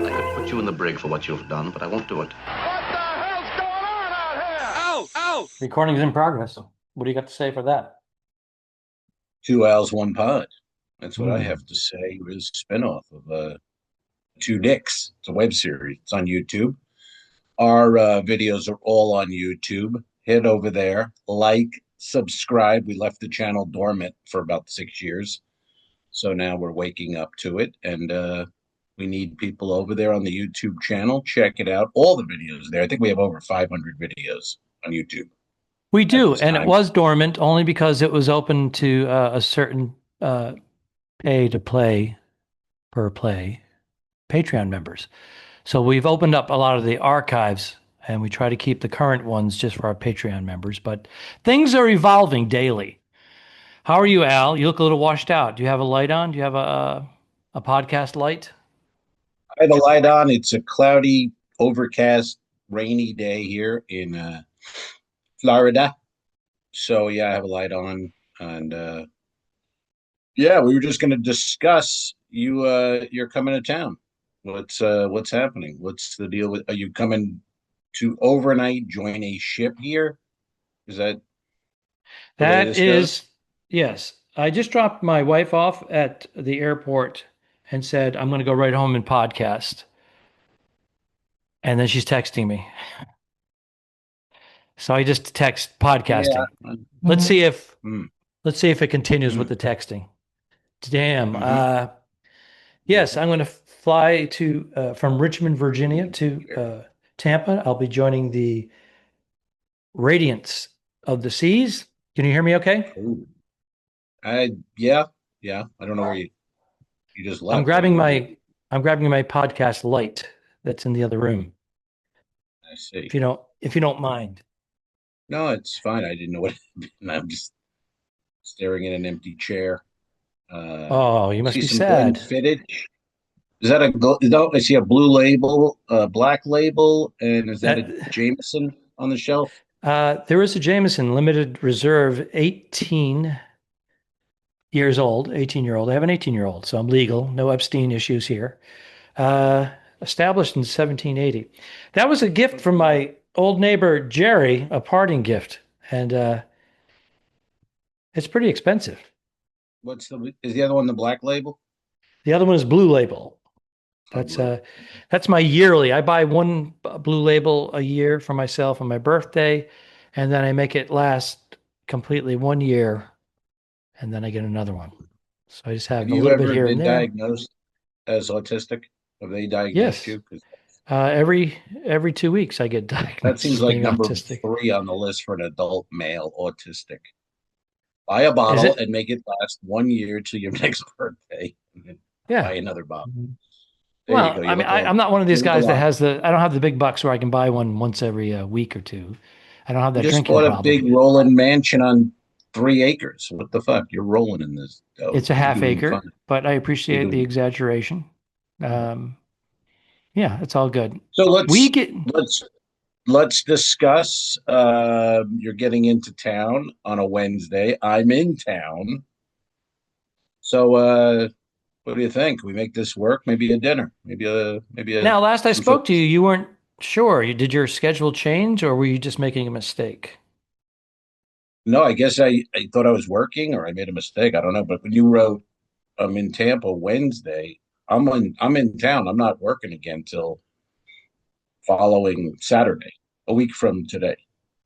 I could put you in the brig for what you've done, but I won't do it. What the hell's going on out here? Ow! Ow! Recording's in progress. What do you got to say for that? 2 owls, 1 pod. That's what I have to say. It was a spinoff of Two Dicks. It's a web series. It's on YouTube. Our videos are all on YouTube. Head over there, like, subscribe. We left the channel dormant for about 6 years. So now we're waking up to it. And we need people over there on the YouTube channel. Check it out. All the videos there. I think we have over 500 videos on YouTube. We do, and it was dormant only because it was open to a certain pay to play per play Patreon members. So we've opened up a lot of the archives, and we try to keep the current ones just for our Patreon members. But things are evolving daily. How are you, Al? You look a little washed out. Do you have a light on? Do you have a podcast light? I have a light on. It's a cloudy, overcast, rainy day here in Florida. So yeah, I have a light on, and yeah, we were just going to discuss you're coming to town. What's happening? What's the deal with? Are you coming to overnight? Join a ship here? Is that yes. I just dropped my wife off at the airport and said I'm going to go right home and podcast, and then she's texting me. So I just text podcasting. Yeah. Let's see if it continues with the texting. Damn. Yes, I'm going to fly to from Richmond, Virginia to Tampa. I'll be joining the Radiance of the Seas. Can you hear me okay? Yeah. I don't know where you just left. I'm grabbing my podcast light that's in the other room. I see. If you don't mind. No, it's fine. I didn't know what I'm just staring at an empty chair. You must be sad. Fittage. Is that I see a blue label, a black label, and is that a Jameson on the shelf? There is a Jameson limited reserve, 18-year-old. I have an 18-year-old, so I'm legal. No Epstein issues here. Established in 1780. That was a gift from my old neighbor, Jerry, a parting gift. And it's pretty expensive. Is the other one the black label? The other one is blue label. That's my yearly. I buy one blue label a year for myself on my birthday, and then I make it last completely 1 year, and then I get another one. So I just have a little bit here and there. Have you ever been diagnosed as autistic? Have they diagnosed you? Every 2 weeks I get diagnosed. That seems like number autistic. 3 on the list for an adult male autistic. Buy a bottle and make it last 1 year till your next birthday. And then buy another bottle. Well, I mean, I'm not one of these guys that has I don't have the big bucks where I can buy one once every week or two. I don't have that drinking problem. Just bought a big rolling mansion on 3 acres. What the fuck? You're rolling in this dough. It's a half acre, but I appreciate the exaggeration. Yeah, it's all good. So let's discuss. You're getting into town on a Wednesday. I'm in town. So what do you think? We make this work? Maybe a dinner. Maybe a. Now, last I spoke to you, you weren't sure. Did your schedule change, or were you just making a mistake? No, I guess I thought I was working, or I made a mistake. I don't know. But when you wrote, "I'm in Tampa Wednesday," I'm in town. I'm not working again till following Saturday, a week from today.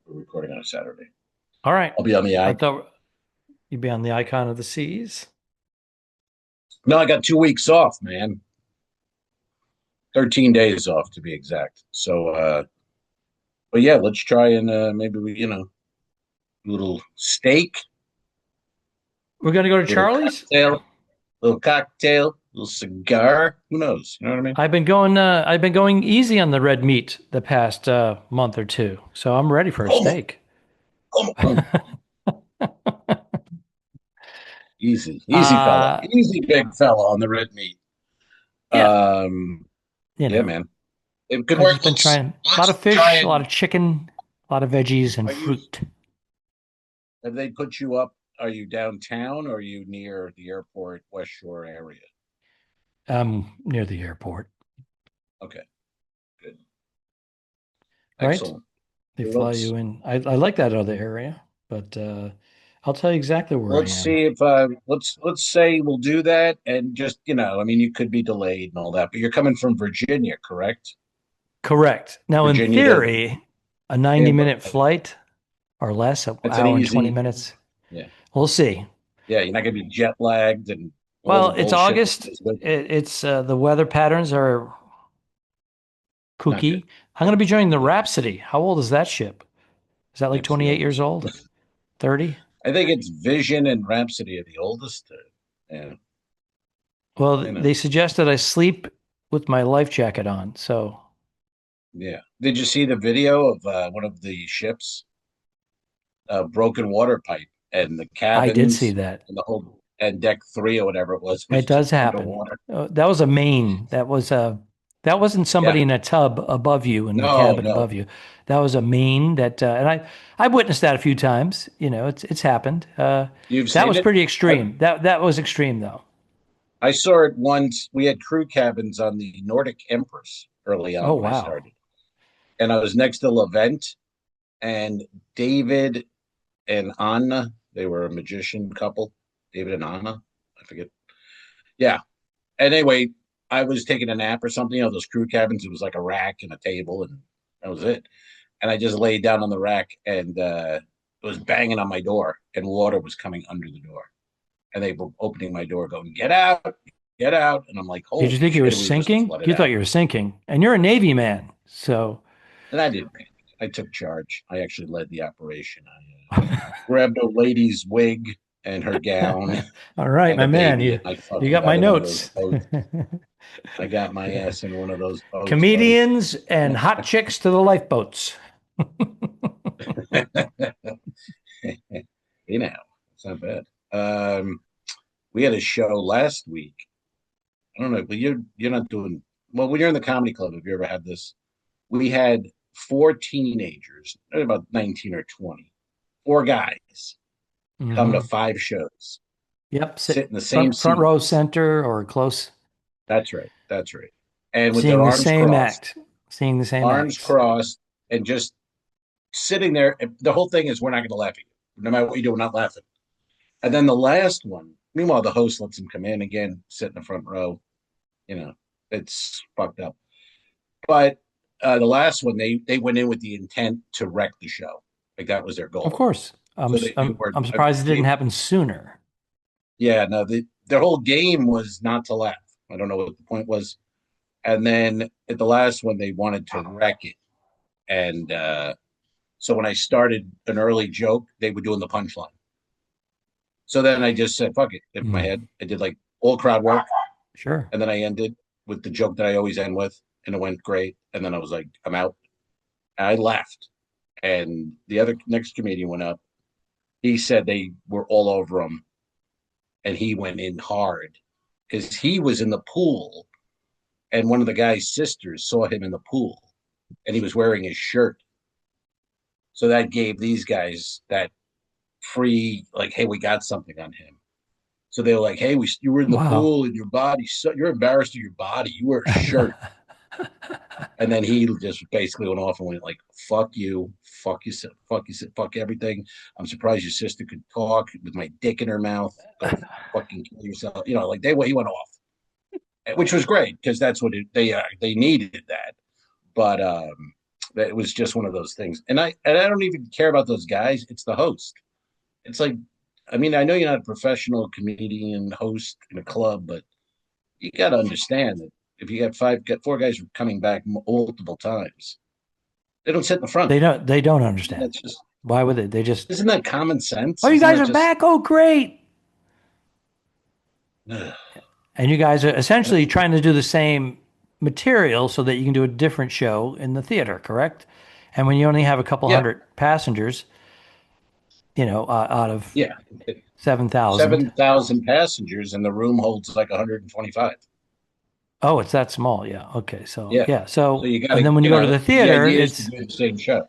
We're recording on a Saturday. All right. I'll be on the icon. I thought you'd be on the Icon of the Seas. No, I got 2 weeks off, man. 13 days off to be exact. So, but yeah, let's try and maybe we, little steak. We're gonna go to Charlie's. Little cocktail, little cigar. Who knows? You know what I mean? I've been going easy on the red meat the past month or two, so I'm ready for a steak. Easy fella. Easy big fella on the red meat. Yeah. Yeah, man. It could work. Been trying a lot of fish, a lot of chicken, a lot of veggies and fruit. Have they put you up are you downtown or are you near the airport, West Shore area? Near the airport, Okay, good. right? Excellent. They Well, fly you in. I like that other area, but I'll tell you exactly where I let's am. see if let's say we'll do that and just, I mean, you could be delayed and all that, but you're coming from Virginia, correct? Correct. Now, in Virginia to theory, a 90-minute Tampa. flight or less, an That's an hour and 20 easy, minutes. yeah. We'll see. Yeah, you're not gonna be jet lagged and all the Well, it's bullshit that August. goes with it. It's the weather patterns are Not good. kooky. I'm going to be joining the Rhapsody. How old is that ship? Is that like It's the 28 years oldest. old? 30? I think it's Vision and Rhapsody are the oldest. Yeah, Well, you know. they suggested I sleep with my life jacket on. So Yeah. Did you see the video of one of the ships, broken water pipe, and the I did see cabins that. and the whole and deck three or whatever it was It does just happen. underwater. That was a main. That wasn't Yeah. somebody in a tub above you in the No, cabin no. above you. That was a main that, and I've witnessed that a few times. It's happened. You've That seen was it? pretty I extreme. That was extreme though. I saw it once. We had crew cabins on the Nordic Empress early Oh on when I wow. started, and I was next to Levent and David and Anna. They were a magician couple, David and Anna. I forget. Yeah. And anyway, I was taking a nap or something. Those crew cabins, it was like a rack and a table, and that was it. And I just laid down on the rack, and it was banging on my door, and water was coming under the door. And they were opening my door, going, "Get out, get out." And I'm like, Did you holy think you were shit, we were just sinking? flooded You thought out. you were sinking, and you're a Navy man, so And I didn't panic. I took charge. I actually led the operation. I grabbed a lady's wig and her gown all right, and my a man. baby, You and I you fucking got my got in one of those notes. boats. I got my ass in one of those boats, buddy. Comedians and hot chicks to the lifeboats. It's not bad. Um, we had a show last week. I don't know, but you're not doing well when you're in the comedy club. Have you ever had this? We had four teenagers, about 19 or 20, four guys come to Hmm. five shows, Yep. sit in the same Front row seats. center or close, That's right. That's right. And with seeing their the same act, seeing the same arms acts. crossed, and just sitting there. The whole thing is we're not going to laugh at you. No matter what you do, we're not laughing. And then the last one, meanwhile, the host lets them come in again, sit in the front row. You know, it's fucked up. But the last one, they went in with the intent to wreck the show. Like that was their Of goal. course. So they were, I'm surprised it didn't happen sooner. yeah, no, their whole game was not to laugh. I don't know what the point was. And then at the last one, they wanted to wreck it. And so when I started an early joke, they were doing the punchline. So then I just said, fuck it, in my Mm, head. I did like all crowd work. sure. And then I ended with the joke that I always end with. And it went great. And then I was like, I'm out. And I left. And the other next comedian went up. He said they were all over him. And he went in hard because he was in the pool. And one of the guy's sisters saw him in the pool and he was wearing his shirt. So that gave these guys that free, like, hey, we got something on him. So they were like, hey, you were in the Wow. pool and your body, you're embarrassed of your body. You wear a shirt. And then he just basically went off and went like, fuck you, fuck everything. I'm surprised your sister could talk with my dick in her mouth. Go fucking kill yourself. Like he went off, which was great because that's what they needed that. But it was just one of those things. And I don't even care about those guys. It's the host. It's like, I mean, I know you're not a professional comedian host in a club, but you got to understand that if you got four guys coming back multiple times, they don't sit in the front. They don't understand. That's just, Why would they? They just, isn't that common sense? oh, you Isn't guys that are just, back. Oh, great. ugh. And you guys are essentially trying to do the same material so that you can do a different show in the theater, correct? And when you only have a couple Yeah, hundred passengers, out of yeah. 7,000. 7,000 passengers and the room holds like 125. Oh, it's that small. Yeah. Okay. So, Yeah. yeah. So So, you got and to, then when you go to the the theater, idea is to it's do the same show.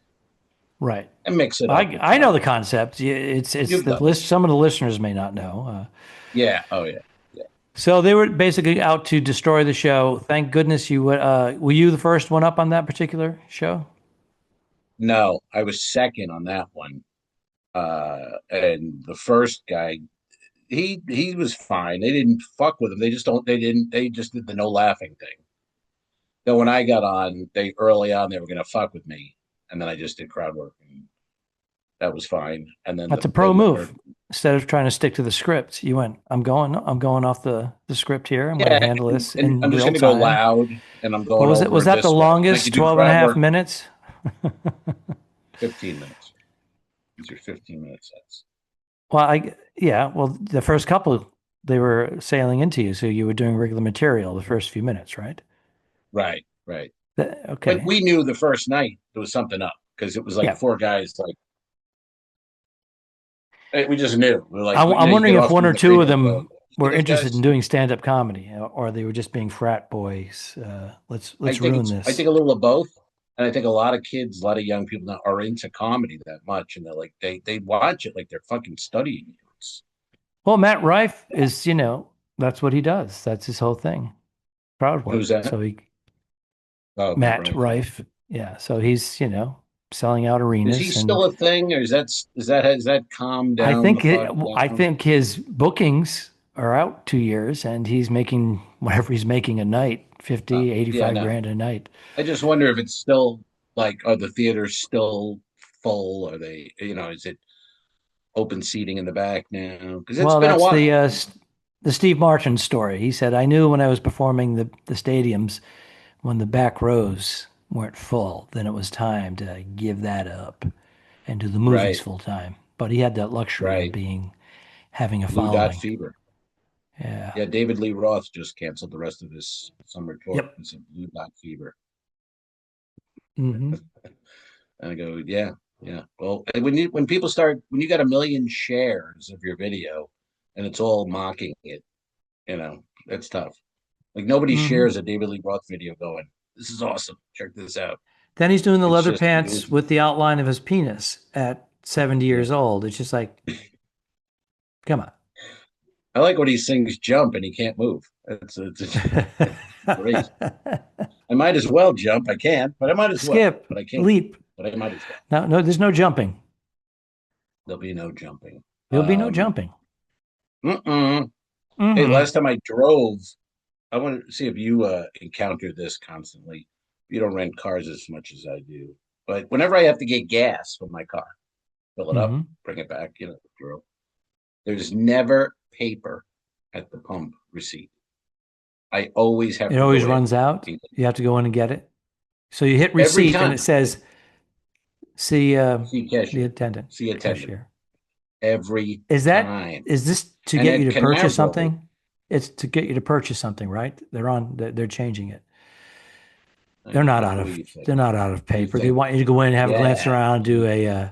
Right. and mix it up with I know the topics. concept. It's You've the done it. list. Some of the listeners may not know. Yeah. Oh yeah. Yeah. So they were basically out to destroy the show. Thank goodness you were you the first one up on that particular show? No, I was second on that one. And the first guy, he was fine. They didn't fuck with him. They just don't. They didn't. They just did the no laughing thing. Then when I got on, they early on they were gonna fuck with me, and then I just did crowd work, and that was fine. And then That's a pro then the move. third, Instead of trying to stick to the script, you went, I'm going off the script here. I'm going to yeah, handle this and in I'm just real gonna go time. loud, and I'm What going was it? over Was it that the this way. Like you longest do 12 and a crowd half work, minutes? 15 minutes. These are 15 minute sets. Well, yeah, well, the first couple they were sailing into you, so you were doing regular material the first few minutes, right? Right, right. But Okay. we knew the first night there was something up because it was like Yeah. four guys. Like we just knew. We're like, I'm you wondering get if off one from or the two of radio, go, them see were those interested in guys. doing stand-up comedy, or they were just being frat boys. Let's ruin I this. think a little of both, and I think a lot of kids, a lot of young people now are into comedy that much, and they're like they watch it like they're fucking studying it. Well, Matt Rife is, that's what he does. That's his whole thing. Crowd Who's work. that? So Oh, Matt Matt Rife. Yeah. Rife, yeah. So he's, selling out Is he arenas, still and a thing, or has that calmed down the fuck I down? think his bookings are out 2 years, and he's making whatever he's making a night, 50, Yeah, 85 no. grand a night. I just wonder if it's still like, are the theaters still full? Are they, is it open seating in the back now? Because it's Well, been a that's while. the Steve Martin story. He said, I knew when I was performing the stadiums, when the back rows weren't full, then it was time to give that up and do the movies Right, full time. But he had that luxury of right. having a Blue Dot following. Fever. Yeah. Yeah, David Lee Roth just canceled the rest of his summer tour. Yep. It's a Blue Dot Fever. Hmm. And I go, yeah, yeah. Well, and when people start, when you got a million shares of your video and it's all mocking it, that's tough. Like nobody Hmm. shares a David Lee Roth video going, this is awesome. Check this out. Then he's doing the It's leather just, it pants was, with the outline of his penis at 70 yeah. years old. It's just like, come on. I like when he sings jump and he can't move. It's great. I might as well jump. I can't, but I might as well. Skip, But I can't, leap. but I might as well. No, no, there's no jumping. There'll be no jumping. There'll be no jumping. Mm-mm. Hey, Hmm. last time I drove, I want to see if you encounter this constantly. You don't rent cars as much as I do, but whenever I have to get gas for my car, fill it up, Hmm. bring it back, drill. There's never paper at the pump receipt. I always have It to always go in runs out. You have to go in and get it. So you hit every receipt and it time. says, see See the cashier, attendant, see attendant cashier. every Is time. this to And get you at to purchase Canaveral, something? It's to get you to purchase something, right? They're changing it. what do you think? They're not out of What do you paper. They think? want you to go in and have a glance Yeah. around, do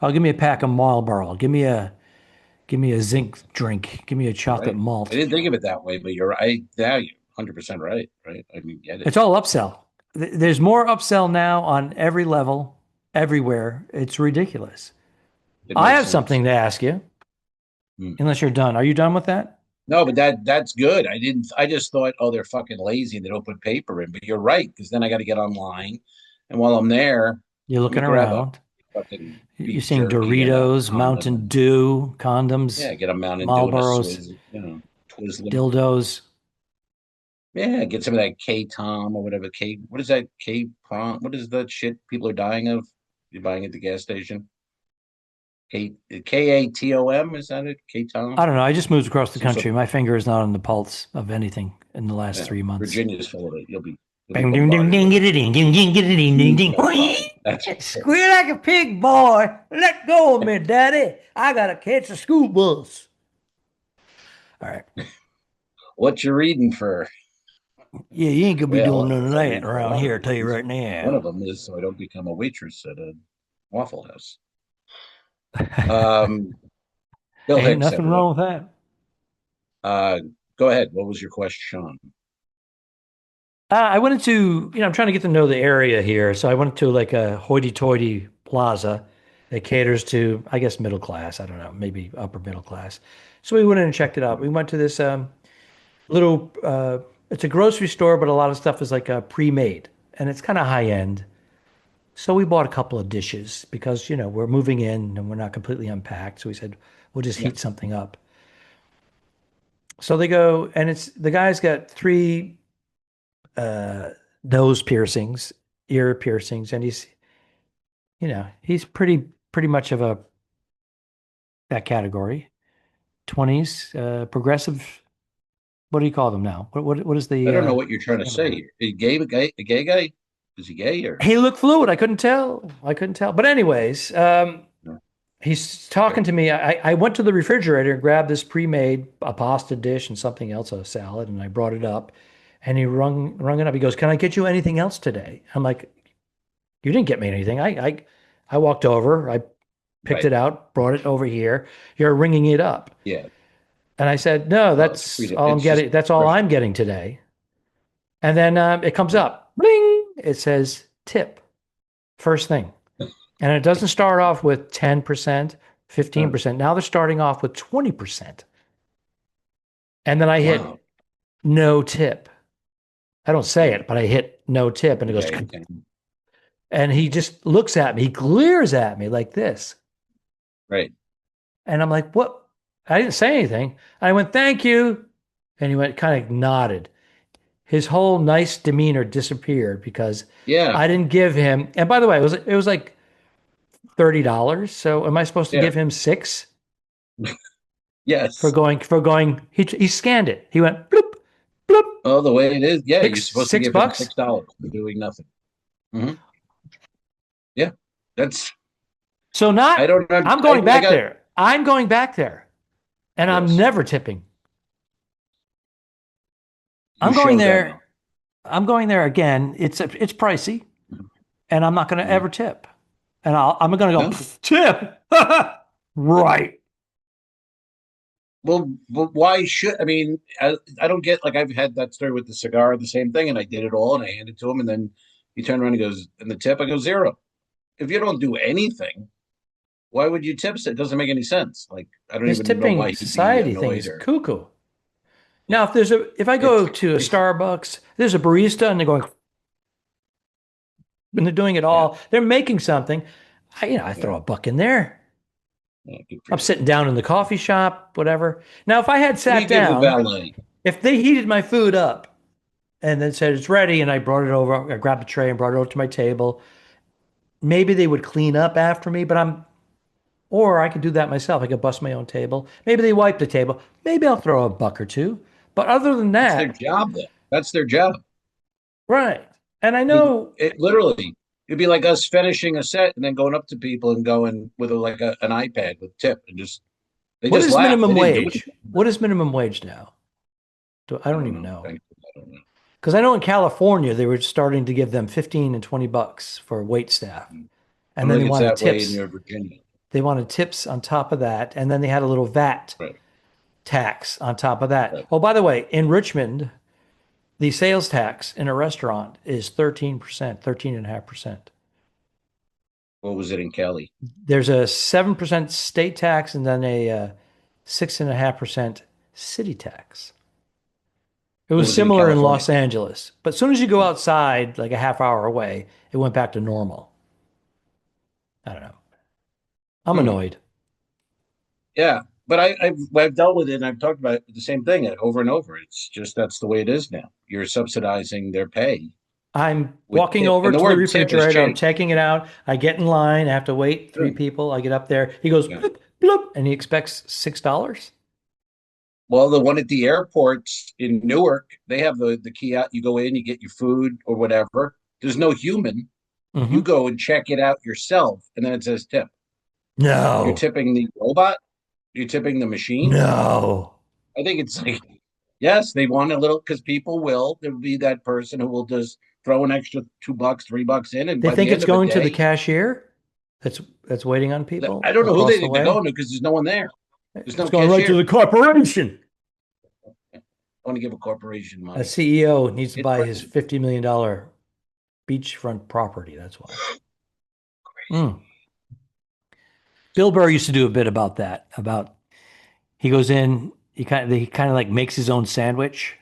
oh, give me a pack of Marlboro. Give me a zinc drink. Give me a chocolate Right. I malt. didn't think of it that way, but you're right. Yeah, you 100% right. Right. I mean, get it. It's all upsell. There's more upsell now on every level, everywhere. It's ridiculous. It I makes have sense. something to ask you, Hmm. unless you're done. Are you done with that? No, but that's good. I just thought, oh, they're fucking lazy and they don't put paper in. But you're right, because then I got to get online. And while I'm there, You're let me looking grab a around. fucking You're beef seeing jerky and a Doritos, condom Mountain and Dew, condoms, yeah, get a Mountain Dew and a Marlboros, Swizz, Twizzler. dildos. Yeah, get some of that K Tom or whatever. What is that? K prom? What is that shit people are dying of? You're buying at the gas station? Katom, is that it? K I Tom? don't know. I just moved across the Some sort country. of My finger is not on the pulse of anything in the last 3 months. Virginia's full of it. You'll be Bing, ding, ding, bombarded ding, with get it. it, ding, ding, ding, get it, ding, ding, ding. No problem. That's Squeal like a pig, boy. Let go of me, daddy. I gotta catch a school bus. All right. what you're reading for. Yeah, you ain't gonna be doing Well, none of I that read for a around lot of here, I tell you reasons. right One of now. them is so I don't become a waitress at a Waffle House. Um, Bill Ain't Hicks, nothing everyone. wrong with that. Uh, Go ahead. What was your question? I went into, I'm trying to get to know the area here. So I went to like a hoity-toity plaza. It caters to, I guess, middle class. I don't know, maybe upper middle class. So we went in and checked it out. We went to this little, it's a grocery store, but a lot of stuff is like pre-made, and it's kind of high end. So we bought a couple of dishes because, we're moving in and we're not completely unpacked. So we said, we'll just Yeah. heat something up. So they go, and the guy's got three uh, nose piercings, ear piercings, and he's pretty much of that category. 20s, progressive. What do you call them now? What is I the don't know what you're trying to name of them? say. A gay guy? Is he gay or? He looked fluid. I couldn't tell. But anyways, No. he's talking to me. I went to the refrigerator and grabbed this pre-made a pasta dish and something else, a salad, and I brought it up. And he rung it up. He goes, "Can I get you anything else today?" I'm like, "You didn't get me anything. I walked over, I picked Right. it out, brought it over here. You're ringing it up." Yeah. And I said, "No, Well, it's that's all I'm it's just getting. That's all I'm getting today." And then it comes up, bling. It says tip, first thing. And it doesn't start off with 10%, 15%. Now they're starting off with 20%. And then I hit Wow. no tip. I don't say Yeah. it, but I hit no tip and it goes, Okay. and he just looks at me. He glares at me like this. Right. And I'm like, what? I didn't say anything. I went, thank you. And he went, kind of nodded. His whole nice demeanor disappeared because Yeah. I didn't give him. And by the way, it was like $30. So am I supposed to Yeah. give him $6 for Yes. going? He scanned it. He went bloop, bloop, Oh, the way it is. Yeah. You're six supposed to six give him bucks. $6 for doing nothing. Hmm. Yeah. That's, So I don't know. I'm going I back got, there. I'm going back there, and I'm yes. never tipping. You I'm going show them. there. I'm going there again. It's pricey, and I'm not going to Mhm. ever tip. And I'm going to go No. tip. Right. Well, but why should I mean? I don't get like I've had that story with the cigar, the same thing, and I did it all, and I handed it to him, and then he turned around and goes, "And the tip?" I go, "0." If you don't do anything, why would you tip? It doesn't make any sense. Like I don't This even know tipping why he'd be society thing annoyed is or cuckoo. yeah. Now, if I It's go to a crazy. Starbucks, there's a barista, and they're going, and they're doing it Yeah, all. They're making something. I yeah, throw a buck in there. yeah. Good for I'm you. sitting down in the coffee shop, whatever. Now, if I had What do you sat give a down, valet? if they heated my food up and then said it's ready, and I brought it over, I grabbed the tray and brought it over to my table, maybe they would clean up after me, or I could do that myself. I could bust my own table. Maybe they wipe the table. Maybe I'll throw a buck or two. But other than That's their that, job. Though. That's their job. right. And I I mean, know it literally. It'd be like us finishing a set and then going up to people and going with an iPad with tip and just they what just is laugh. minimum They didn't do wage? anything. What is minimum wage now? I I don't don't even know. know. I don't know. Because I know in California, they were starting to give them 15 and 20 bucks for wait staff. I And don't then they think it's wanted that way in tips. your Virginia. They wanted tips on top of that. And then they had a little VAT Right. tax on top of that. Right. Oh, by the way, in Richmond, the sales tax in a restaurant is 13%, 13.5%. What was it in Cali? There's a 7% state tax and then a 6.5% city tax. It What was was it in similar in California? Los Angeles. But as soon as you go outside, like a half hour away, it went back to normal. I don't know. I'm Hmm. annoyed. Yeah, but I've dealt with it and I've talked about it, the same thing over and over. It's just that's the way it is now. You're subsidizing their pay I'm with walking tip, over and the to the word tip has refrigerator. I'm changed. taking it out. I get in line. I have to wait Yeah. 3 people. I get up there. He goes, Yeah. bloop, bloop, and he expects $6. Well, the one at the airports in Newark, they have the kiosk. You go in, you get your food or whatever. There's no human. You Hmm. go and check it out yourself, and then it says tip. You're No, tipping the robot. You're tipping the machine. no. I think it's like, yes, they want a little because people will. There'll be that person who will just throw an extra $2, $3 in, and They by the think end it's of a going to the day, cashier that's waiting on I people don't know who they across the think they're way. going to because there's no one there. There's It's no going right to cashier. the corporation. I want to give a corporation A money. CEO needs to It's buy his crazy. $50 million beachfront property. That's why. Mm. Bill Burr used to do a bit about that. About he goes in, he kind of like makes his own sandwich,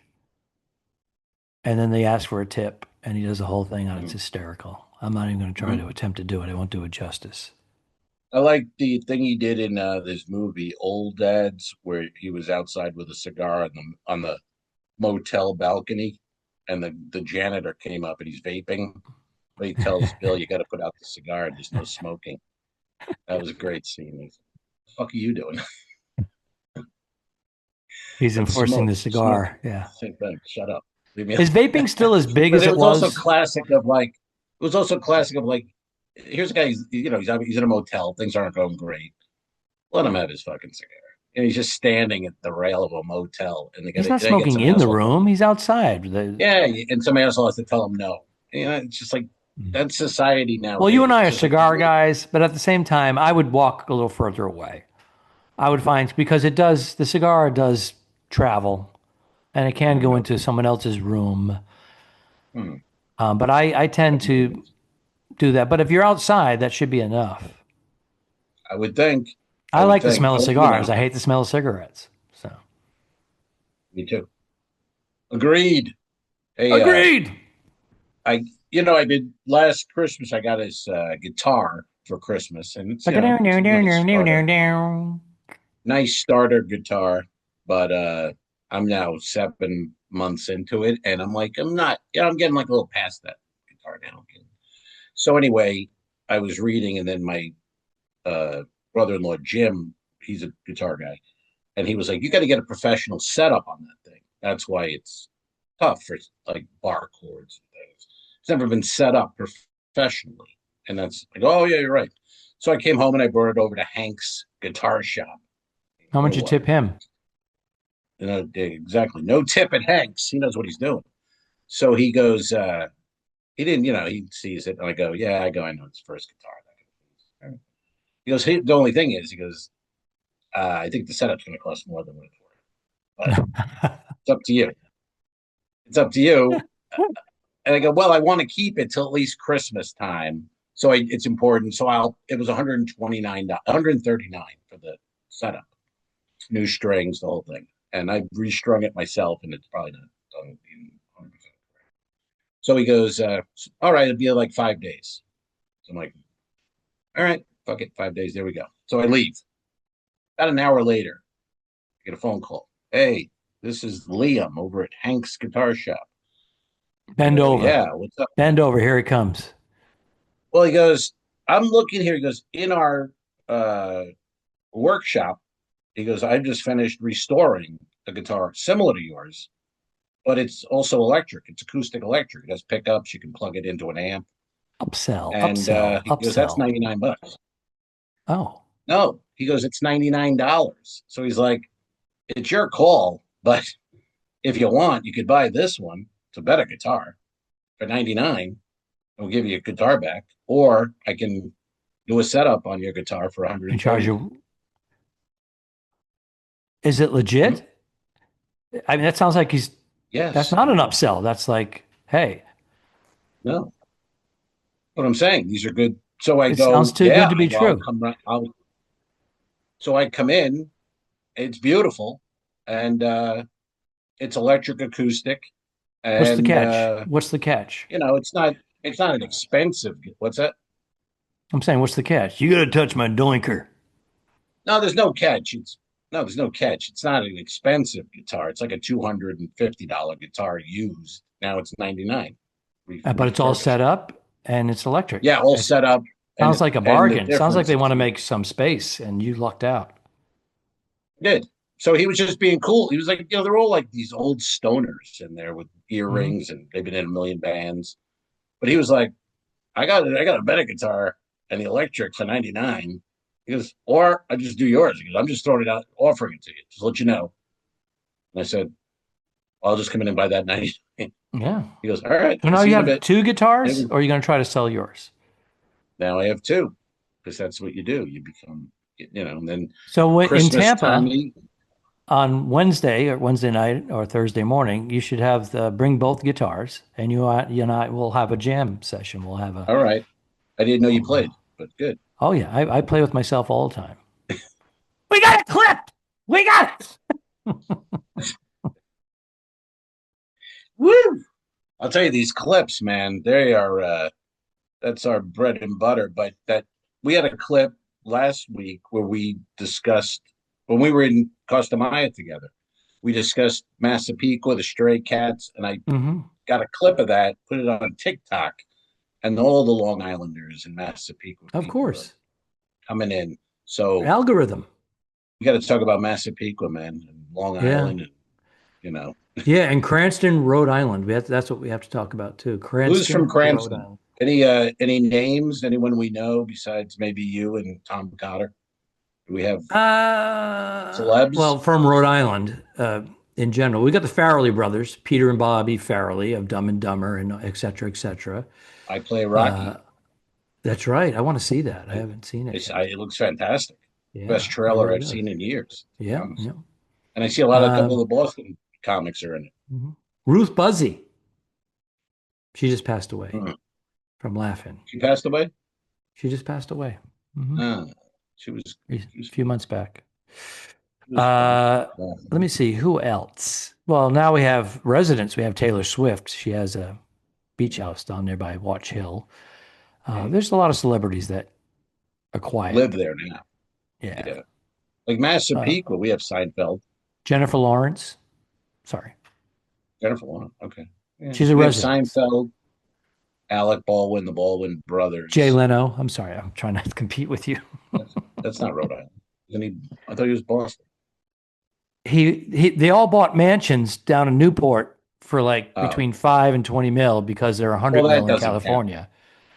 and then they ask for a tip, and he does the whole thing, and it's hysterical. I'm not even going to try to attempt to do it. I won't do it justice. I like the thing he did in this movie, Old Dads, where he was outside with a cigar on the motel balcony, and the janitor came up and he's vaping. But he tells Bill, "You got to put out the cigar. There's no smoking." That was a great scene. What the fuck are you doing? He's enforcing the cigar. Smoke. Yeah. Same thing. Shut up. Is vaping still as big as But it it was also was? classic of like. It was also classic of like. Here's a guy. He's in a motel. Things aren't going great. Let him have his fucking cigar. And he's just standing at the rail of a motel, and He's not smoking in the room. He's outside. Yeah, and somebody else has to tell him no. It's just like that's society now. Well, you and I are cigar guys, but at the same time, I would walk a little further away. I would find because the cigar does travel, and it can go into someone else's room. But I tend to do that. But if you're outside, that should be enough. I would think. I like the smell of cigars. I hate the smell of cigarettes. So. Me too. Agreed. Hey, Agreed. I did last Christmas. I got his guitar for Christmas, and it's nice starter guitar. But I'm now 7 months into it, and I'm like, I'm getting like a little past that guitar now. So anyway, I was reading, and then my brother-in-law Jim, he's a guitar guy, and he was like, "You got to get a professional setup on that thing. That's why it's tough for like bar chords and things. It's never been set up professionally." And that's like, "Oh yeah, you're right." So I came home and I brought it over to Hank's guitar shop. How much you tip him? Exactly. No tip at Hank's. He knows what he's doing. So he goes, he didn't, he sees it. And I go, "Yeah, I know it's first guitar." He goes, "The only thing is," he goes, "I think the setup's going to cost more than what it's worth. But it's up to you. It's up to you." And I go, "Well, I want to keep it till at least Christmas time. So it's important. So it was $129, $139 for the setup, new strings, the whole thing. And I restrung it myself, and it's probably not done 100% correct." So he goes, "All right, it'll be like 5 days." So I'm like, "All right, fuck it, 5 days. There we go." So I leave. About an hour later, I get a phone call. "Hey, this is Liam over at Hank's Guitar Shop." Bend over. "Yeah, what's up?" Bend over. Here he comes. Well, he goes, "I'm looking here." He goes, "In our workshop," he goes, "I've just finished restoring a guitar similar to yours, but it's also electric. It's acoustic electric. It has pickups. You can plug it into an amp." Upsell. And upsell. he goes, "That's $99." Oh. No, he goes, "It's $99. So he's like, "It's your call, but if you want, you could buy this one. It's a better guitar for $99. We'll give you a guitar back, or I can do a setup on your guitar for $100." And charge you. Is it legit? I mean, that sounds like Yes. That's not an upsell. That's like, hey. No. What I'm saying, these are good. So I It go, sounds too "Yeah, good to be true." So I come in. It's beautiful, and it's electric acoustic. And What's the catch? What's the catch? It's not an expensive. What's that? I'm saying, what's the catch? You got to touch my doinker. No, there's no catch. There's no catch. It's not an expensive guitar. It's like a $250 guitar used. Now it's $99. But it's all set up and it's electric. Yeah, all set up. Sounds like a bargain. Sounds like they want to make some space, and you lucked out. Did. So he was just being cool. He was like, they're all like these old stoners in there with earrings, and they've been in a million bands. But he was like, I got a better guitar and the electric for $99. He goes, "Or I just do yours." He goes, "I'm just throwing it out, offering it to you, just to let you know." And I said, "I'll just come in and buy that $99." Yeah. He goes, "All right." So now you have two guitars, or are you going to try to sell yours? Now I have two, because that's what you do. You become, and then so Christmas in Tampa time, on Wednesday night or Thursday morning, you should bring both guitars, and you and I will have a jam session. We'll have a. All right. I didn't know you played, but good. Oh yeah, I play with myself all the time. We got it clipped. We got it. Woo! I'll tell you, these clips, man, they are that's our bread and butter. But that we had a clip last week where we discussed when we were in Costa Maya together. We discussed Massapequa, the stray cats, and I Hmm. got a clip of that, put it on TikTok, and all the Long Islanders and Massapequa Of people are course, coming in. So algorithm. we got to talk about Massapequa, man, and Long Yeah, Island, and you know, yeah, and Cranston, Rhode Island. That's what we have to talk about too. who's from Cranston, Rhode Cranston? Island. Any names? Anyone we know besides maybe you and Tom Cotter? Do we have celebs? Well, from Rhode Island, in general, we got the Farrelly brothers, Peter and Bobby Farrelly of Dumb and Dumber, and et cetera, et cetera. I play Rocky. That's right. I want to see that. I haven't seen it yet. It looks fantastic. Yeah, Best it trailer really I've does. seen in years. To be Yeah, honest. yeah. And I see a couple Um, of the Boston comics are in it. mhm. Ruth Buzzy. She just passed away Hmm. from laughing. She passed away. She just passed away. Hmm. Uh, she was A she was few months back. she was funny. Uh, Yeah. Let me see who else. Well, now we have residents. We have Taylor Swift. She has a beach house down there by Watch Hill. There's a lot of celebrities that are quiet. Live there now. Yeah. Yeah, like Uh, Massapequa, we have Seinfeld. Jennifer Lawrence. Sorry. Jennifer Lawrence. Okay, yeah, She's a we have resident. Seinfeld. Alec Baldwin, the Baldwin Jay brothers. Leno. I'm sorry. I'm trying not to compete with you. That's, that's not Rhode Island. Isn't he? I thought he was Boston. They all bought mansions down in Newport for like Oh, between 5 and 20 mil because they're a well, hundred that mil in doesn't count. California.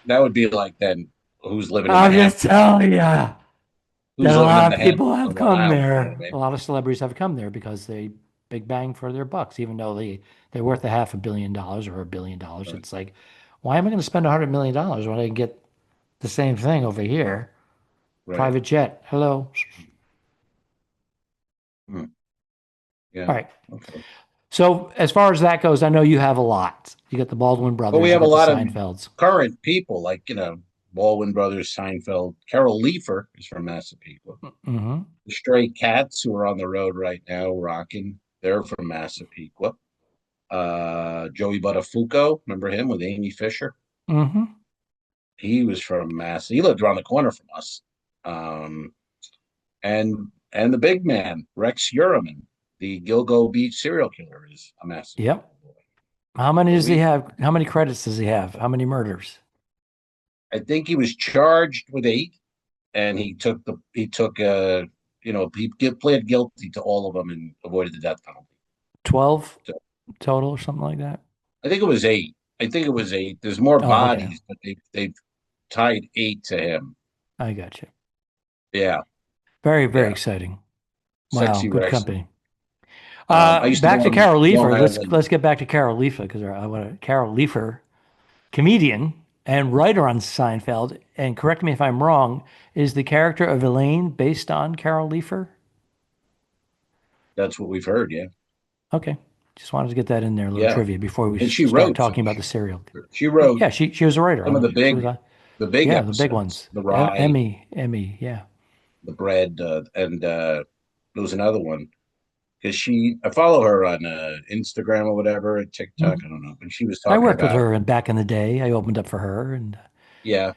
That would be like then who's living in the I'm just Hamptons? telling you that Who's a living in lot the of people Hamptons have on Long come Island? You know what there. I mean? A lot of celebrities have come there because they big bang for their bucks, even though they're worth a $500 million or $1 billion. Right. It's like, why am I going to spend $100 million when I can get the same thing over here? Right. Private jet. Hello. Hmm. Yeah. All right. Okay. So as far as that goes, I know you have a lot. You got the Baldwin But we brothers, you have a got the lot of Seinfelds. current people, like Baldwin brothers, Seinfeld. Carol Leifer is from Massapequa. Hmm. The Stray Cats, who are on the road right now, rocking. They're from Massapequa. Joey Buttafuoco, remember him with Amy Fisher? Hmm. He was from Mass. He lived around the corner from us. Um, and the big man, Rex Uriman, the Gilgo Beach serial killer, is a Yep. Massapequa boy. How many So does he have? How many credits does he have? How many murders? I think he was charged with 8, and pled guilty to all of them and avoided the death penalty. 12 So total or something like that? I think it was 8. I think it was 8. There's more Oh, okay. bodies, but they've tied 8 to him. I got you. Yeah, Very, very yeah. exciting. Wow, Sexy good Rex. company. I used to go Back to on Carol Long Leifer. Island. Let's get back to Carol Leifer because I want to Carol Leifer, comedian and writer on Seinfeld. And correct me if I'm wrong. Is the character of Elaine based on Carol Leifer? That's what we've heard. Yeah, Okay, just wanted to get that in there, a little yeah. trivia before we And she start wrote some. talking about the serial. She wrote Yeah, she was a writer. some of She was a the big yeah, the big episodes, ones. the rye, Emmy, yeah. the bread, and there was another one because I follow her on Instagram or whatever, TikTok, Mhm. I don't know, and she was I talking worked with about her back in the day. I opened up for her, and yeah,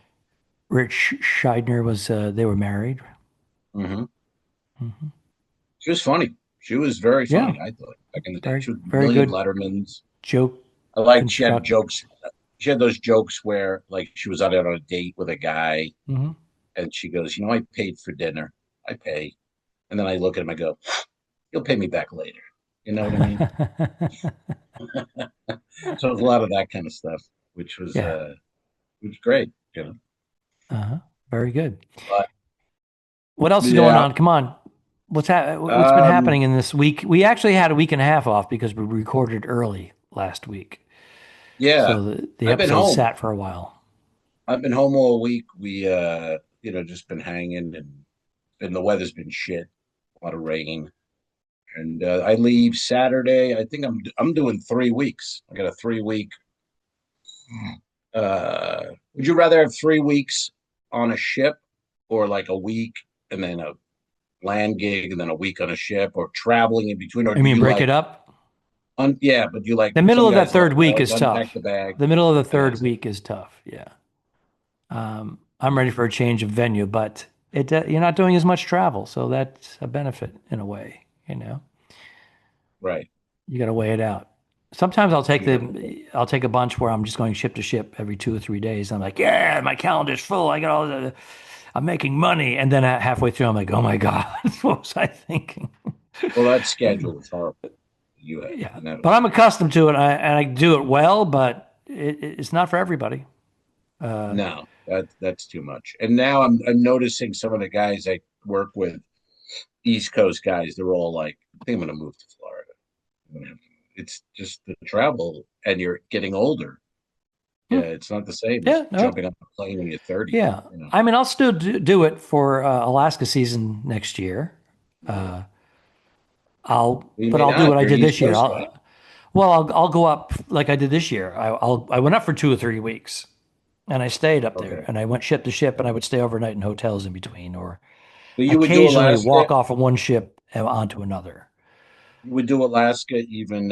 Rich Scheidner was. They were married. hmm Hmm. she was funny. She was very Yeah, funny. I thought back in the day, very she was very million good Lettermans. joke I liked she had construct. jokes. She had those jokes where like she was out on a date with a guy, Hmm. and she goes, I paid for dinner. I pay, and then I look at him. I go, you'll pay me back later. You know what I mean? So it was a lot of that kind of stuff, Yeah. which was great. Uh-huh. Very good. But What else is going yeah, on? Come on. What's been happening in this week? We actually had a week and a half off because we recorded early last week. yeah, So the I've been episode home. sat for a while. I've been home all week. We just been hanging, and the weather's been shit. A lot of rain, and I leave Saturday. I think I'm doing 3 weeks. I got a 3 week. Would you rather have 3 weeks on a ship or like a week and then a land gig and then a week on a ship, or traveling in between? Or I do mean, you break like it up. yeah, but you like The middle some of that guys like, third week let's is unpack tough. the bag The middle of the and third that's it. week is tough. Yeah. I'm ready for a change of venue, but you're not doing as much travel, so that's a benefit in a way. Right. You got to weigh it out. Sometimes I'll take Yeah. I'll take a bunch where I'm just going ship to ship every 2 or 3 days. I'm like, yeah, my calendar's full. I got I'm making money, and then halfway through, I'm like, oh my god, what was I thinking? Well, that schedule is horrible. You have, Yeah, you know. but I'm accustomed to it, and I do it well, but it's not for everybody. No, that's too much. And now I'm noticing some of the guys I work with, East Coast guys, they're all like, I think I'm gonna move to Florida. It's just the travel, and you're getting older. Yeah, Hmm. it's not the same as Yeah, no, jumping on a plane when you're 30. yeah. You know. I mean, I'll still do it for Alaska season next year. Yeah. You But may I'll do not. what I You're an did East this year. Coast guy. I'll go up like I did this year. I went up for 2 or 3 weeks, and I stayed up there, Okay. and I went ship to ship, and I would stay overnight in hotels in between, or So you would do occasionally Alaska. walk off of one ship and onto another. You would do Alaska even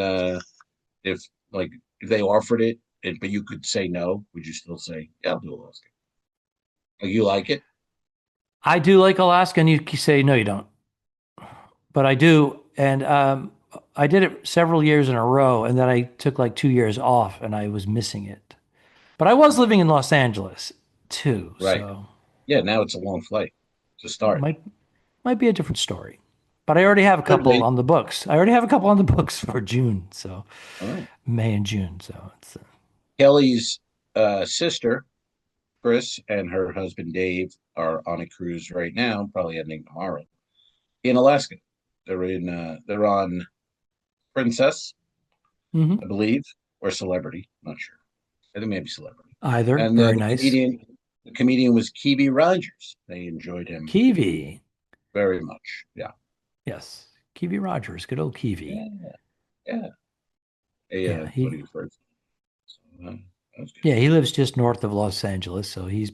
if like if they offered it, but you could say no. Would you still say, yeah, I'll do Alaska? Like, you like it? I do like Alaska, and you say no, you don't, but I do, and I did it several years in a row, and then I took like 2 years off, and I was missing it. But I was living in Los Angeles too, Right. so Yeah. Now it's a long flight to it start. might be a different story. But I already have a Could couple be. on the books. I already have a couple on the books for June, so Oh. May and June. So it's Kelly's sister, Chris, and her husband Dave are on a cruise right now, probably ending tomorrow in Alaska. They're on Princess, I mhm. believe, or Celebrity. I'm not sure. I think maybe Celebrity. Either And very nice. the comedian was Kiwi Rogers. They enjoyed him Kiwi, very much. Yeah. yes, Kiwi Rogers, good old Kiwi. Yeah. Yeah. Yeah, That's what he refers to. So, that was good. yeah, he lives just north of Los Angeles, so he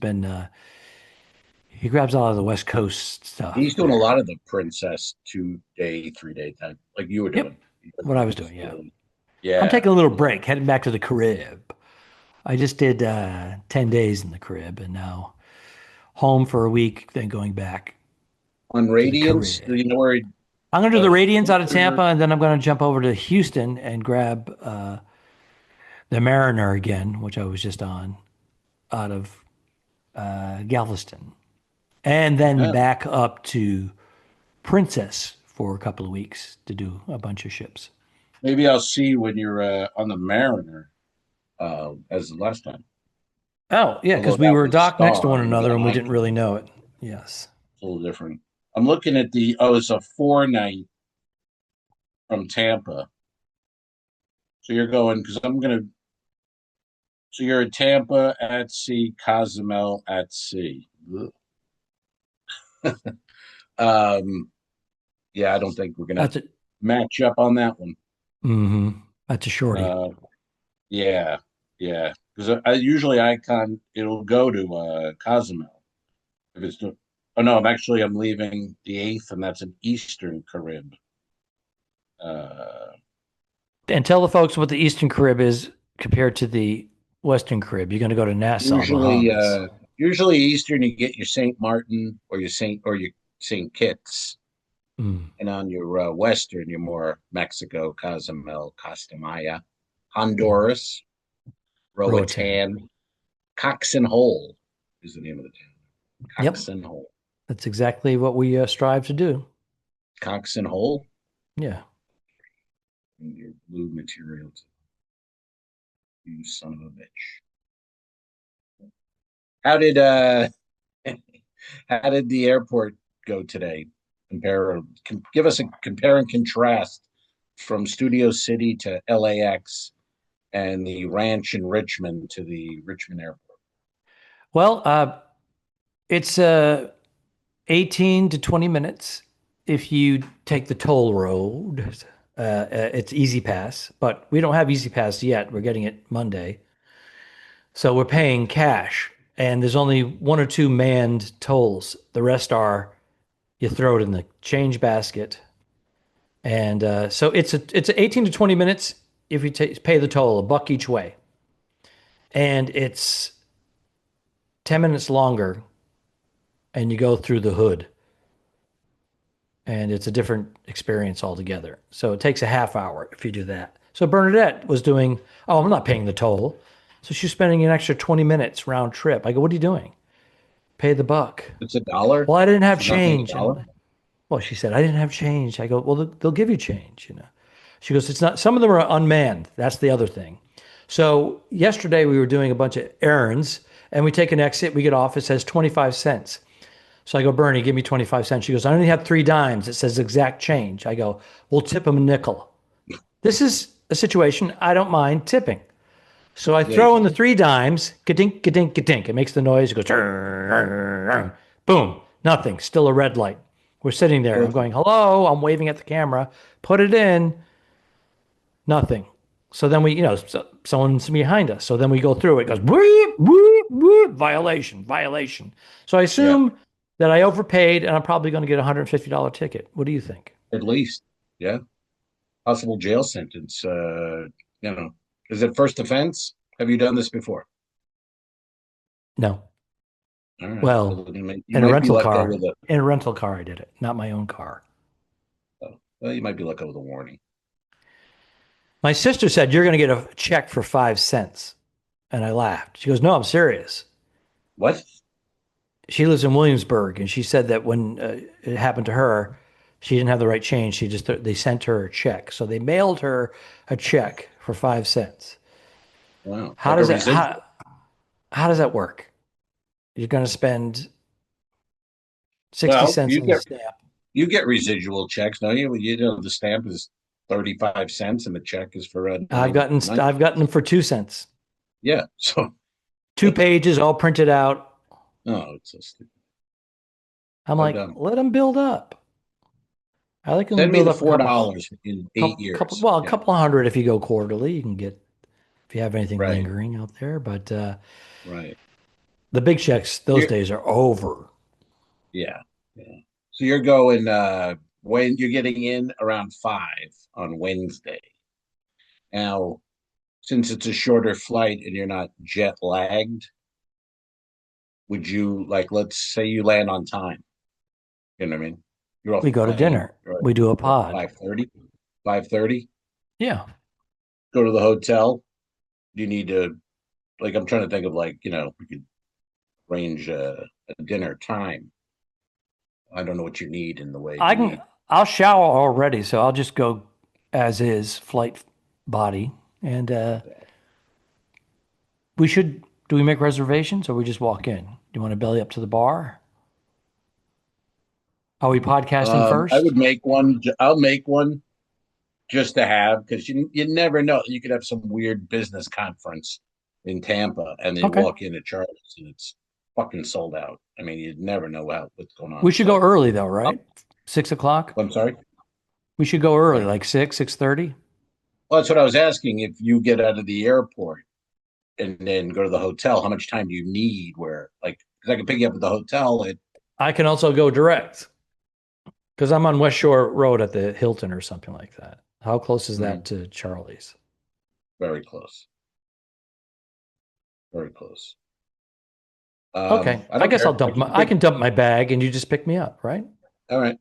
grabs a lot of the West Coast stuff He's doing a lot there. of the Princess 2 day, 3 day time, like you were Yep, doing. He does what I like was the doing. Yeah, full. I'm Yeah. taking a little break, heading back to the Carib. I just did 10 days in the Carib, and now home for a week, then going back On to the Radiance, do Carib. you know where? I'm going to do the Radiants out of Where- Tampa, and then I'm going to jump over to Houston and grab the Mariner again, which I was just on out of Galveston, and then yeah. back up to Princess for a couple of weeks to do a bunch of ships. Maybe I'll see you when you're on the Mariner, as the last time. Oh, yeah, Although because we that were was docked next to Star, one and another again, and we I didn't really know it. Yes. it's a little different. I'm looking at the. Oh, it's a 4 night from Tampa. So you're going because I'm gonna. So you're at Tampa at sea, Cozumel at sea. um, yeah, I don't think we're gonna That's it. match up on that one. That's a shorty. Uh, yeah, yeah. Because I usually Icon it'll go to Cozumel if it's. Oh no, I'm leaving the 8th, and that's an Eastern Carib. Uh, And tell the folks what the Eastern Carib is compared to the Western Carib. You're going to go to Nassau, usually, Bahamas. usually Eastern, you get your Saint Martin or your Saint Kitts, Mm. and on your Western, you're more Mexico, Cozumel, Costa Maya, Mm. Honduras, Roatan. Roatan, Cox and Hole is the name of the town. Yep. Cox and Hole, That's exactly what we strive to do. Cox and Hole, Yeah. and your blue materials. You son of a bitch. How did how did the airport go today? Give us a compare and contrast from Studio City to LAX and the ranch in Richmond to the Richmond airport. Well, it's 18 to 20 minutes if you take the toll road. It's Easy Pass, but we don't have Easy Pass yet. We're getting it Monday. So we're paying cash. and there's only one or two manned tolls. The rest are you throw it in the change basket, and so it's 18 to 20 minutes if you pay the toll, $1 each way, and it's 10 minutes longer, and you go through the hood, and it's a different experience altogether. So it takes a half hour if you do that. So Bernadette was doing, oh, I'm not paying the toll. So she's spending an extra 20 minutes round trip. I go, what are you doing? Pay the buck. It's $1. Well, I didn't have She's not paying change. $1. Well, she said, I didn't have change. I go, well, they'll give you change, you know. She goes, it's not, some of them are unmanned. That's the other thing. So yesterday we were doing a bunch of errands and we take an exit, we get off, it says 25 cents. So I go, Bernie, give me 25 cents. She goes, I only have 3 dimes. It says exact change. I go, we'll tip them a nickel. This is a situation I don't mind tipping. So I throw in the 3 dimes, ka-dink, ka-dink, ka-dink. It makes the noise. It goes, boom, nothing. Still a red light. We're sitting there. I'm going, hello. I'm waving at the camera. Put it in. Nothing. So then we, someone's behind us. So then we go through it. It goes, whoop, whoop, whoop, violation, violation. So I assume that I overpaid and I'm probably going to get a $150 ticket. What do you think? At least. Yeah. Possible jail sentence. Is it first offense? Have you done this before? No. All right. Well, in a rental car. In a rental car, I did it, not my own car. Oh, well, you might be let go with a warning. My sister said, you're going to get a check for 5 cents. And I laughed. She goes, no, I'm serious. What? She lives in Williamsburg, and she said that when it happened to her, she didn't have the right change. They sent her a check. So they mailed her a check for 5 cents. Wow. How does that work? You're going to spend 60 cents on the stamp. You get residual checks, don't you? You know, the stamp is 35 cents and the check is for I've gotten them for 2 cents. Yeah. So 2 pages all printed out. Oh, it's so stupid. I'm like, let them build up. I like them Send to build me up the $4 in 8 years. A couple hundred if you go quarterly. You can get, if you have anything lingering out there. But right. The big checks, those days are over. Yeah. Yeah. So you're going when you're getting in around 5 on Wednesday. Now, since it's a shorter flight and you're not jet lagged, would you let's say you land on time? You know what I mean? You're off we go to dinner. We do a pod. 5:30? 5:30? Yeah. Go to the hotel. Do you need to, I'm trying to think of we could arrange a dinner time. I don't know what you need in the way. I'll shower already, so I'll just go as is, flight body. And do we make reservations or we just walk in? Do you want to belly up to the bar? Are we podcasting first? I would make one. I'll make one just to have, because you never know. You could have some weird business conference in Tampa and then walk in at Charlie's and it's fucking sold out. I mean, you'd never know what's going on. We should go early though, right? 6 o'clock? I'm sorry? We should go early, like 6:30? Well, that's what I was asking. If you get out of the airport and then go to the hotel, how much time do you need? Because I can pick you up at the hotel. I can also go direct because I'm on West Shore Road at the Hilton or something like that. How close is that to Charlie's? Very close. Very close. Okay. I guess I can dump my bag and you just pick me up, right? All right.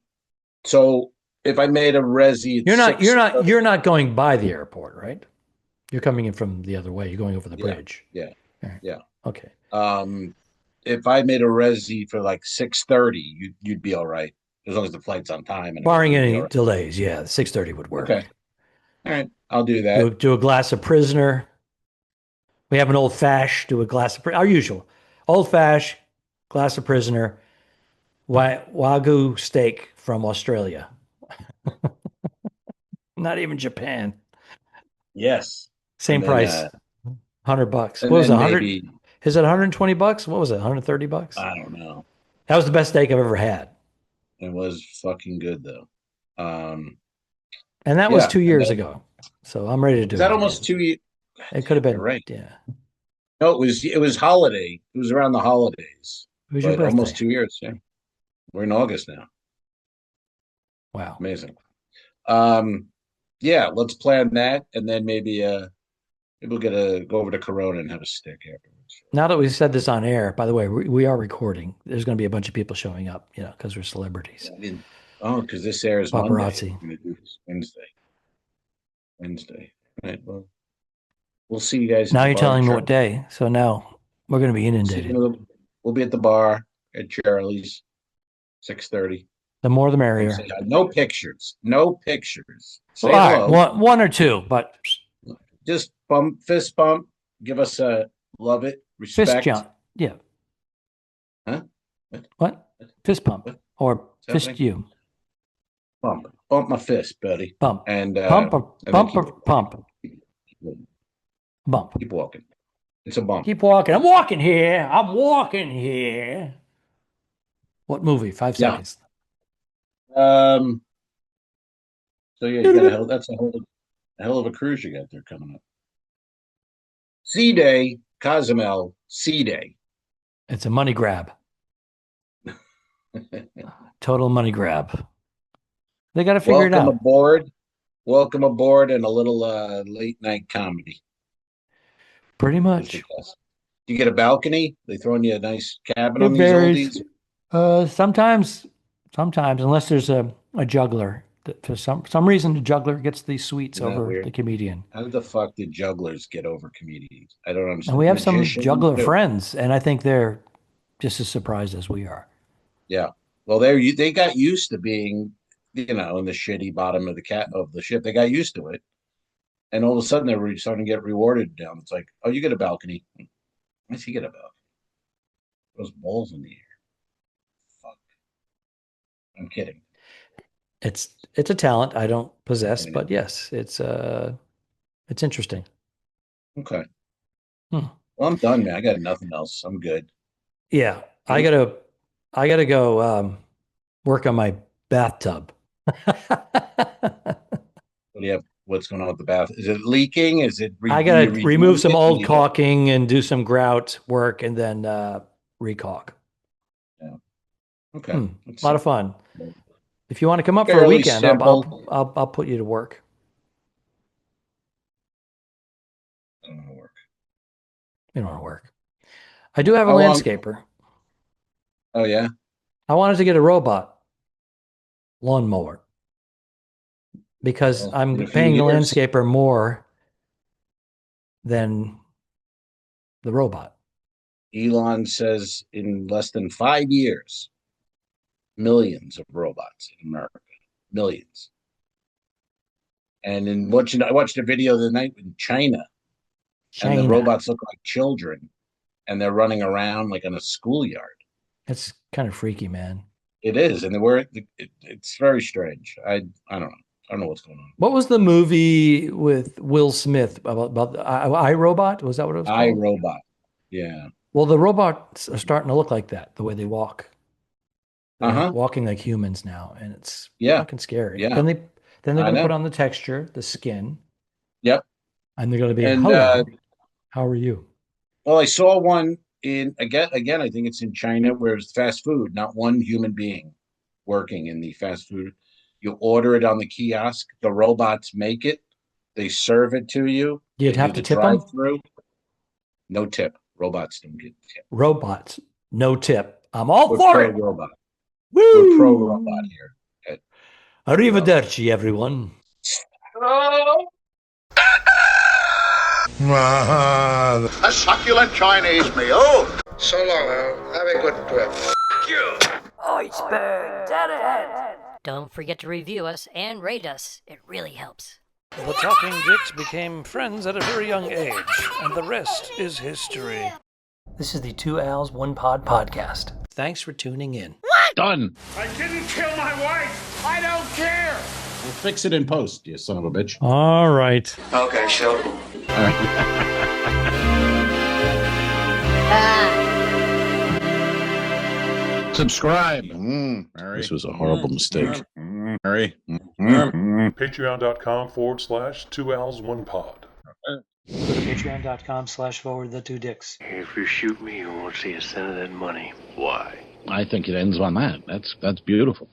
So if I made a resi, you're not going by the airport, right? You're coming in from the other way. You're going over the bridge. Yeah. Right. Yeah. Okay. If I made a resi for 6:30, you'd be all right as long as the flight's on time. And barring any delays, 6:30 would work. Okay. All right. I'll do that. Do a glass of Prisoner. We have an old fash. Do a glass of our usual old fash, glass of Prisoner, Wagyu steak from Australia. Not even Japan. Yes. Same price. $100. What was it? 100? Is it $120? What was it? $130? I don't know. That was the best steak I've ever had. It was fucking good though. And that was 2 years ago. So I'm ready to do it. Is that almost 2 years? It could have been. Right. Yeah. No, it was holiday. It was around the holidays. It was your But birthday. almost 2 years. Yeah, we're in August now. Wow. Amazing. Yeah, let's plan that, and then maybe we'll go over to Corona and have a stick afterwards. Now that we've said this on air, by the way, we are recording. There's going to be a bunch of people showing up, because we're celebrities. Because this airs Paparazzi. Monday. We're gonna do this Wednesday. Right. Well, we'll see you guys. Now you're telling me what day. So now we're going to be inundated. We'll be at the bar at Charlie's, 6:30. The more the merrier. No pictures. No pictures. Say All hello. right, one or two, but Just fist bump. Give us a love it, respect. fist jump. Yeah. Huh? What? Fist pump or fist happening? you. Bump my fist, buddy. Bump. And Pump or pump. Bump. Keep walking. It's a bump. Keep walking. I'm walking here. What movie? 5 seconds. So yeah, you got that's a hell of a cruise you got there coming up. Sea Day, Cozumel, Sea Day. It's a money grab. Total money grab. They got to figure it out. Welcome aboard, and a little late night comedy. Pretty much. Do you get a balcony? They throwing you a nice cabin It on these varies. oldies? Sometimes, unless there's a juggler. For some reason, the juggler gets these suites over weird? the comedian. How the fuck did jugglers get over comedians? I don't understand. And we have some Magicians juggler too. friends, and I think they're just as surprised as we are. Yeah. Well, they got used to being, in the shitty bottom of the ship. They got used to it, and all of a sudden they were starting to get rewarded down. It's like, oh, you get a balcony. Why does he get a balcony? Those balls in the air. Fuck. I'm kidding. It's a talent I don't possess, but yes, it's interesting. Okay. Well, I'm done, man. I got nothing else. I'm good. Yeah, I gotta go work on my bathtub. What's going on with the bath? Is it leaking? Is it? I gotta remove some old caulking and do some grout work, and then recaulk. Yeah. Okay. A lot of fun. If you want to come up for a Fairly weekend, simple. I'll put you to work. I don't want to work. You don't want to work. I do have a How long- landscaper. Oh yeah. I wanted to get a robot lawnmower because Well, I'm in a few paying the years. landscaper more than the robot. Elon says in less than 5 years, millions of robots in America, millions. And I watched a video the other night in China, and the robots look like children, and they're running around like in a schoolyard. It's kind of freaky, man. It is, and it's very strange. I don't know. I don't know what's going on. What was the movie with Will Smith about the iRobot? Was that what it was called? iRobot. Yeah. Well, the robots are starting to look like that, the way they walk. Uh-huh. Walking like humans now, and it's fucking scary. Yeah. Then they're going to put on the texture, the skin. Yep. And they're going to be, hello, how are you? Well, I saw one again, I think it's in China, where it's fast food, not one human being working in the fast food. You order it on the kiosk, the robots make it, they serve it to you. You'd have to tip them? No tip. Robots don't get tip. Robots, no tip. I'm all We're for it. Robot. Woo! We're pro robot here. Arrivederci, everyone. A succulent Chinese meal. So long, Al. Have a good trip. Iceberg, dead ahead. Don't forget to review us and rate us. It really helps. The Talking Dicks became friends at a very young age, and the rest is history. This is the 2 Al's 1 Pod podcast. Thanks for tuning in. Done. I didn't kill my wife. I don't care. We'll fix it in post, you son of a bitch. All right. Okay, so. All right. Subscribe. This was a horrible mistake. Mary. Patreon.com/2Als1Pod. Go to patreon.com/forward2dicks. If you shoot me, you won't see a cent of that money. Why? I think it ends on that. That's beautiful.